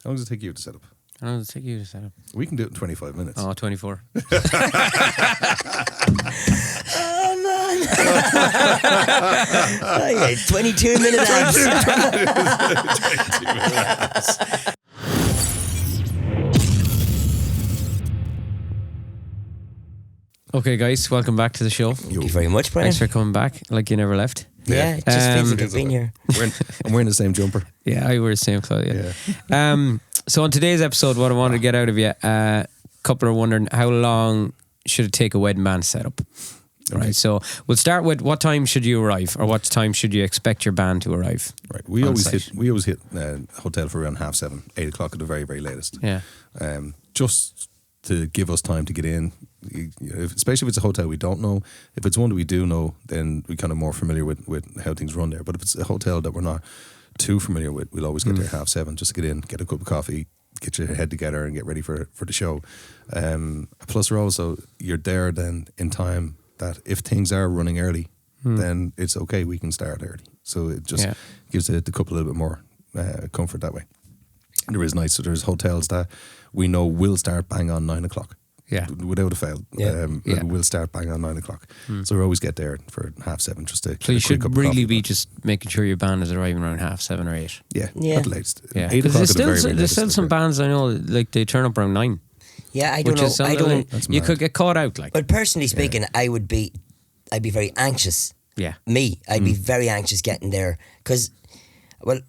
How long does it take you to set up? How long does it take you to set up? We can do it in 25 minutes. Oh, 24. Oh, man. 22-minute ads. 22 minutes. Okay, guys, welcome back to the show. Thank you very much, Brian. Thanks for coming back, like you never left. Yeah, it just feels like I've been here. I'm wearing the same jumper. Yeah, I wear the same clothes, yeah. So on today's episode, what I wanted to get out of you, a couple are wondering how long should it take a wedding band to set up? Okay. Right, so we'll start with what time should you arrive, or what time should you expect your band to arrive? Right, we always hit hotel for around 7:30, 8 o'clock at the very, very latest. Yeah. Just to give us time to get in, especially if it's a hotel we don't know. If it's one that we do know, then we're kind of more familiar with how things run there. But if it's a hotel that we're not too familiar with, we'll always get there at 7:30 just to get in, get a cup of coffee, get your head together and get ready for the show. Plus you're there then in time that if things are running early, then it's okay, we can start early. So it just gives the couple a little bit more comfort that way. And there is nights, so there's hotels that we know will start bang on 9 o'clock. Yeah. Without a fail. We'll start bang on 9 o'clock. So we always get there for 7:30 just to. So you should really be just making sure your band is arriving around 7:30 or 8. Yeah. At the latest. Yeah. 8 o'clock There's still some bands I know, like they turn up around 9. Yeah, I don't know. You could get caught out, like. But personally speaking, I'd be very anxious. Yeah. I'd be very anxious getting there because, well.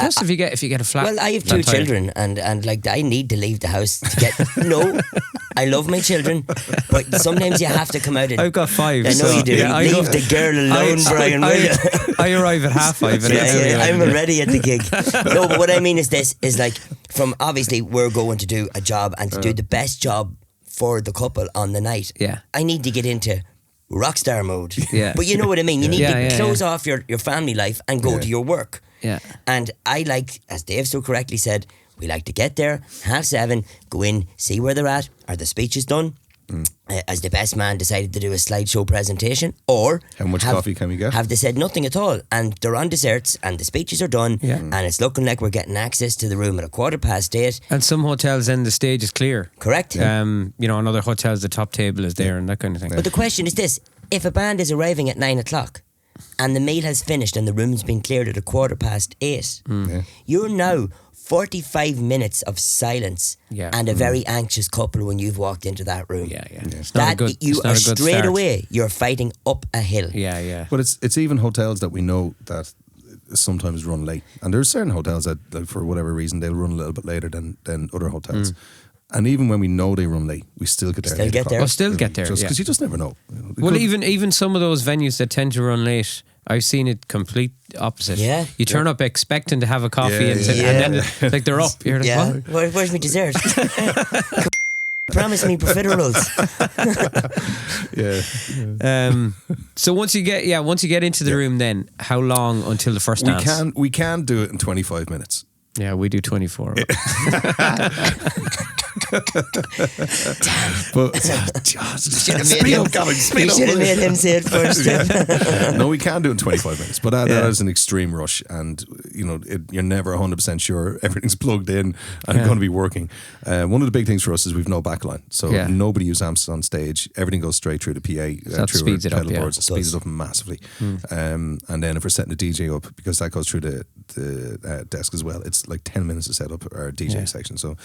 Just if you get a flat. Well, I have 2 children, and like I need to leave the house to get. No, I love my children, but sometimes you have to come out. I've got 5. I know you do. Yeah, leave the girl alone, Brian. Will you? I arrive at 5:30. I'm already at the gig. No, but what I mean is like from obviously we're going to do a job and to do the best job for the couple on the night. Yeah, I need to get into rockstar mode. Yeah, but you know what I mean. You need to close off your family life and go to your work. Yeah. And I like, as Dave so correctly said, we like to get there, 7:30, go in, see where they're at. Are the speeches done? As the best man decided to do a slideshow presentation? Or how much coffee can we get? Have they said nothing at all? And they're on desserts and the speeches are done and it's looking like we're getting access to the room at 8:15. And some hotels then the stage is clear. Correct. In other hotels the top table is there and that kind of thing. But the question is this, if a band is arriving at 9 o'clock and the meal has finished and the room's been cleared at 8:15, you're now 45 minutes of silence and a very anxious couple when you've walked into that room. It's not you are straight start. away, you're fighting up a hill. But it's even hotels that we know that sometimes run late, and there's certain hotels that, like, for whatever reason, they'll run a little bit later than other hotels. And even when we know they run late, we still get there. Still get there. Get there. Just because you just never know. Well, even some of those venues that tend to run late, I've seen it complete opposite. Yeah. You turn up expecting to have a coffee and then like they're up. You're like, what? Where's my dessert? Promise me profiteroles. So once you get into the room, then how long until the first dance? We can do it in 25 minutes. Yeah, we do 24. But you should have made him say it first. No, we can do it in 25 minutes, but that is an extreme rush, and you're never 100% sure everything's plugged in and going to be working. One of the big things for us is we've no backline, so nobody uses amps on stage. Everything goes straight through the PA, that through speeds our it up. pedal boards. It speeds it up massively. And then if we're setting the DJ up, because that goes through the desk as well, it's like 10 minutes to set up our DJ section. So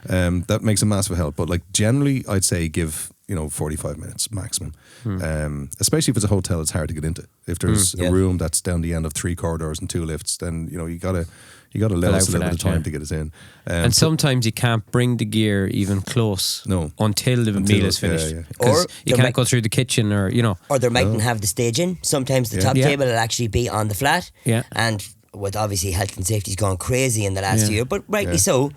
that makes a massive help. But like generally, I'd say give 45 minutes maximum. Especially if it's a hotel, it's hard to get into. If there's a room that's down the end of 3 corridors and 2 lifts, then you gotta let us a little bit of time to get us in. And sometimes you can't bring the gear even close until the meal is finished. Or you can't go through the kitchen or they mightn't have the stage in. Sometimes the top table will actually be on the flat. And with obviously health and safety's gone crazy in the last year, but rightly so,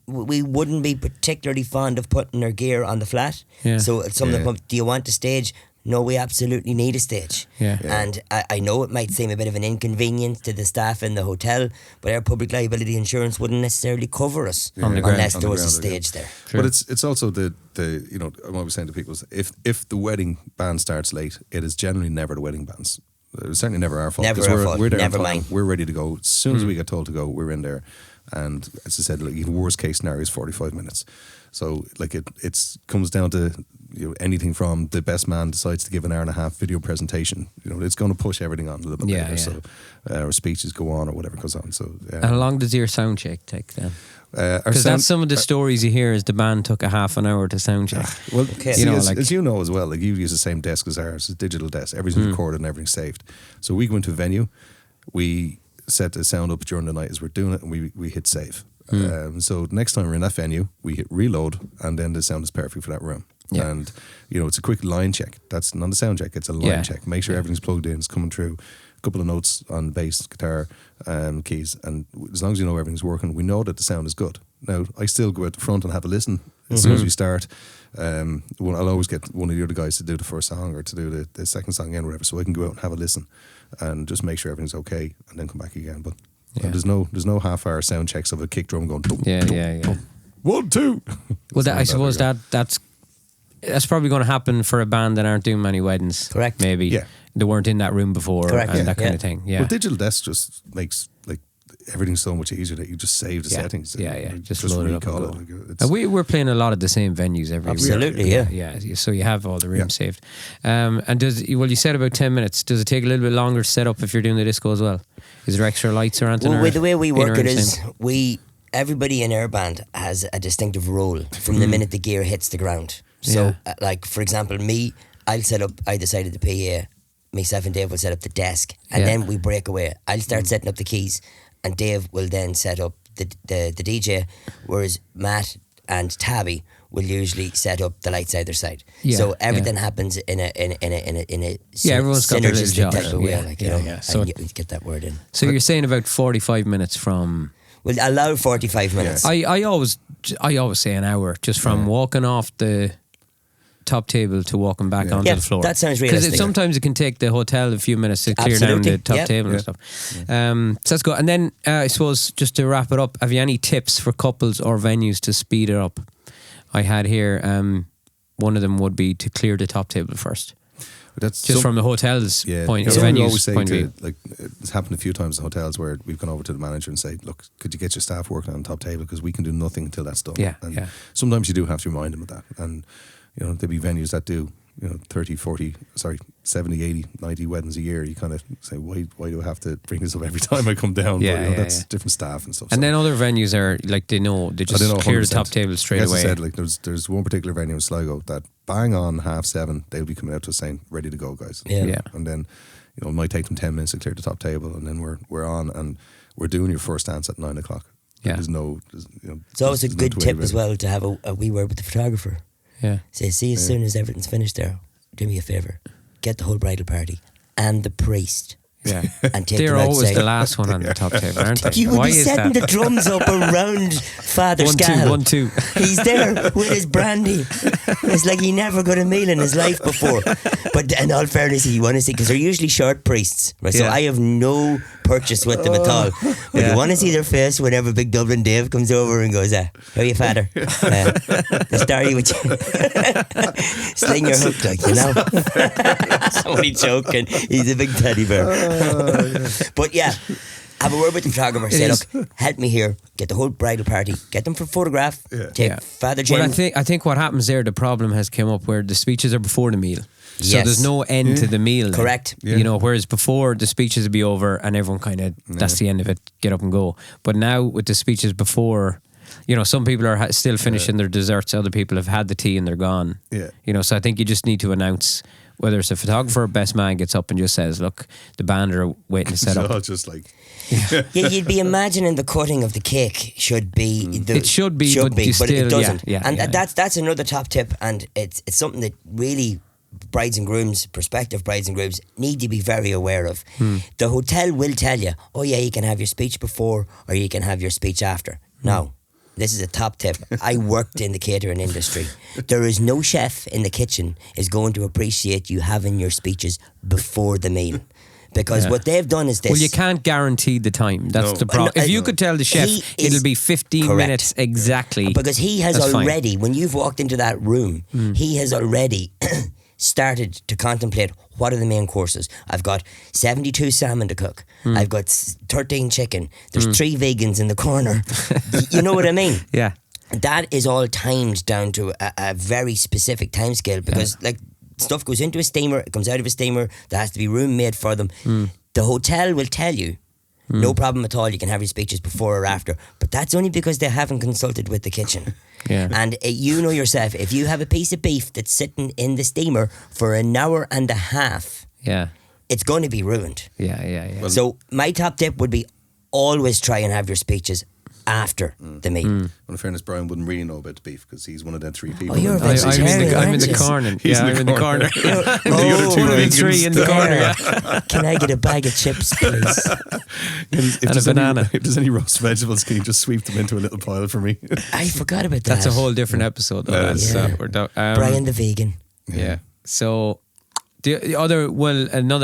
we wouldn't be particularly fond of putting our gear on the flat. So some of them, do you want a stage? No, we absolutely need a stage. And I know it might seem a bit of an inconvenience to the staff in the hotel, but our public liability insurance wouldn't necessarily cover us unless there was a stage there. But it's also the I'm always saying to people is if the wedding band starts late, it is generally never the wedding band's. It's certainly never our fault. Never our fault. We're there never on time. mine. We're ready to go. As soon as we get told to go, we're in there. And as I said, like, even worst case scenario is 45 minutes. So like it comes down to, you know, anything from the best man decides to give an hour and a half video presentation. You know, it's going to push everything on a little bit later. So our speeches go on or whatever goes on. So and how long does your sound check take then? Because that's some of the stories you hear is the band took a half an hour to sound check. Well, you know, as you know as well, like you use the same desk as ours, it's a digital desk. Everything's recorded and everything's saved. So we go into a venue, we set the sound up during the night as we're doing it, and we hit save. So next time we're in that venue, we hit reload, and then the sound is perfect for that room. Yeah. And you know, it's a quick line check. That's not a sound check; it's a line check. Make sure everything's plugged in, it's coming through. A couple of notes on bass, guitar, keys, and as long as you know everything's working, we know that the sound is good. Now, I still go out the front and have a listen as soon as we start. I'll always get one of the other guys to do the first song or to do the second song again, or whatever, so I can go out and have a listen and just make sure everything's okay, and then come back again. But there's no half-hour sound checks of a kick drum going. Dum, dum, 1, 2. Well, I suppose that's probably going to happen for a band that aren't doing many weddings. Correct. Maybe. Yeah. They weren't in that room before. Correct. And that kind of thing. Yeah. Well, digital desk just makes like everything so much easier that you just save the settings. Just load it up and go. Like, and we're playing a lot of the same venues every week. Absolutely, yeah. So you have all the rooms saved. And you said about 10 minutes. Does it take a little bit longer to set up if you're doing the disco as well? Is there extra lights or anything? Well, the way we work it is everybody in our band has a distinctive role from the minute the gear hits the ground. So, like, for example, I'll set up either side of the PA. Myself and Dave will set up the desk, and then we break away. I'll start setting up the keys, and Dave will then set up the DJ, whereas Matt and Tabby will usually set up the lights either side. So everything happens in a everyone's got their little job. Type of way, like, you know, so get that word in. So you're saying about 45 minutes from. Well, allow 45 minutes. I always say an hour, just from walking off the top table to walking back onto the floor. That sounds realistic. Because sometimes it can take the hotel a few minutes to clear down the top table and stuff. So that's good. And then I suppose just to wrap it up, have you any tips for couples or venues to speed it up? I had here one of them would be to clear the top table first. That's just from the hotel's point of view. Always say like it's happened a few times in hotels where we've gone over to the manager and say, look, could you get your staff working on the top table, because we can do nothing until that's done. Sometimes you do have to remind them of that. And you know, there'll be venues that do, you know, 70, 80, 90 weddings a year. You kind of say, why do I have to bring this up every time I come down? That's different staff and stuff. And then other venues are like, they just clear the top table straight away. As I said, like there's one particular venue in Sligo that bang on 7:30 they'll be coming out to us saying, ready to go, guys. And then, you know, it might take them 10 minutes to clear the top table, and then we're on and we're doing your first dance at 9 o'clock. There's it's always a good tip as well to have a wee word with the photographer. Say, see, as soon as everything's finished there, do me a favour, get the whole bridal party and the priest. And take they're them always outside. the last one on the top table, aren't they? You would be setting the drums up around Father Scahill. 1, 2. He's there with his brandy. It's like he never got a meal in his life before. But in all fairness, you want to see, because they're usually short priests, right? So I have no purchase with them at all. But you want to see their face whenever Big Dublin Dave comes over and goes, how are you, Father? The story with you. Sling your hook, like, you know. Somebody joking. He's a big teddy bear. But have a word with the photographer. Say, look, help me here. Get the whole bridal party. Get them for photograph. Take Father Jim. Well, I think what happens there, the problem has come up where the speeches are before the meal. So there's no end to the meal. Correct. You know, whereas before the speeches would be over and everyone kind of, that's the end of it, get up and go. But now with the speeches before, you know, some people are still finishing their desserts, other people have had the tea and they're gone. You know, so I think you just need to announce, whether it's a photographer or best man gets up and just says, look, the band are waiting to set up. Just like... you'd be imagining the cutting of the cake should be... It should be, but it doesn't. And that's another top tip, and it's something that really prospective brides and grooms need to be very aware of. The hotel will tell you, you can have your speech before or you can have your speech after. No. This is a top tip. I worked in the catering industry. There is no chef in the kitchen is going to appreciate you having your speeches before the meal. Because what they've done is this. Well, you can't guarantee the time. That's the problem. If you could tell the chef it'll be 15 minutes exactly. Because he has already, when you've walked into that room, he has already started to contemplate what are the main courses. I've got 72 salmon to cook. I've got 13 chicken. There's 3 vegans in the corner. You know what I mean? Yeah. That is all timed down to a very specific time scale because like stuff goes into a steamer, it comes out of a steamer, there has to be room made for them. The hotel will tell you, no problem at all, you can have your speeches before or after, but that's only because they haven't consulted with the kitchen. And you know yourself, if you have a piece of beef that's sitting in the steamer for an hour and a half, it's going to be ruined. Well, so my top tip would be always try and have your speeches after the meat. Well, in fairness, Brian wouldn't really know about the beef because he's one of them 3 people. Oh, you're a vegetarian. I'm in the corner. I'm in the corner. The other 2 3 in the corner. Can I get a bag of chips, please? And a banana. If there's any roast vegetables, can you just sweep them into a little pile for me? I forgot about that. That's a whole different episode. Though. Brian the vegan. Yeah. So another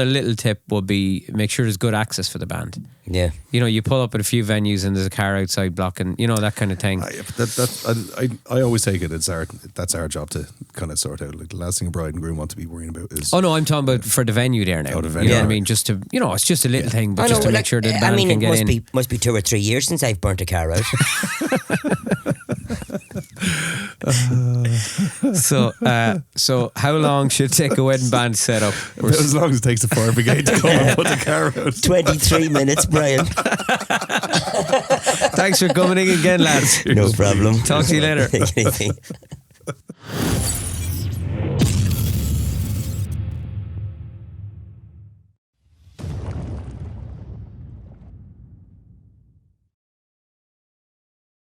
little tip would be make sure there's good access for the band. Yeah. You know, you pull up at a few venues and there's a car outside blocking, you know, that kind of thing. I always take it. That's our job to kind of sort out. Like the last thing a bride and groom want to be worrying about is. Oh no, I'm talking about for the venue there now. The venue. You know what I mean? Just to, you know, it's just a little thing, but just to make sure the band can get in. It must be 2 or 3 years since I've burnt a car out. So how long should it take a wedding band set up? As long as it takes the fire brigade to come and put the car out. 23 minutes, Brian. Thanks for coming in again, lads. No problem. Talk to you later.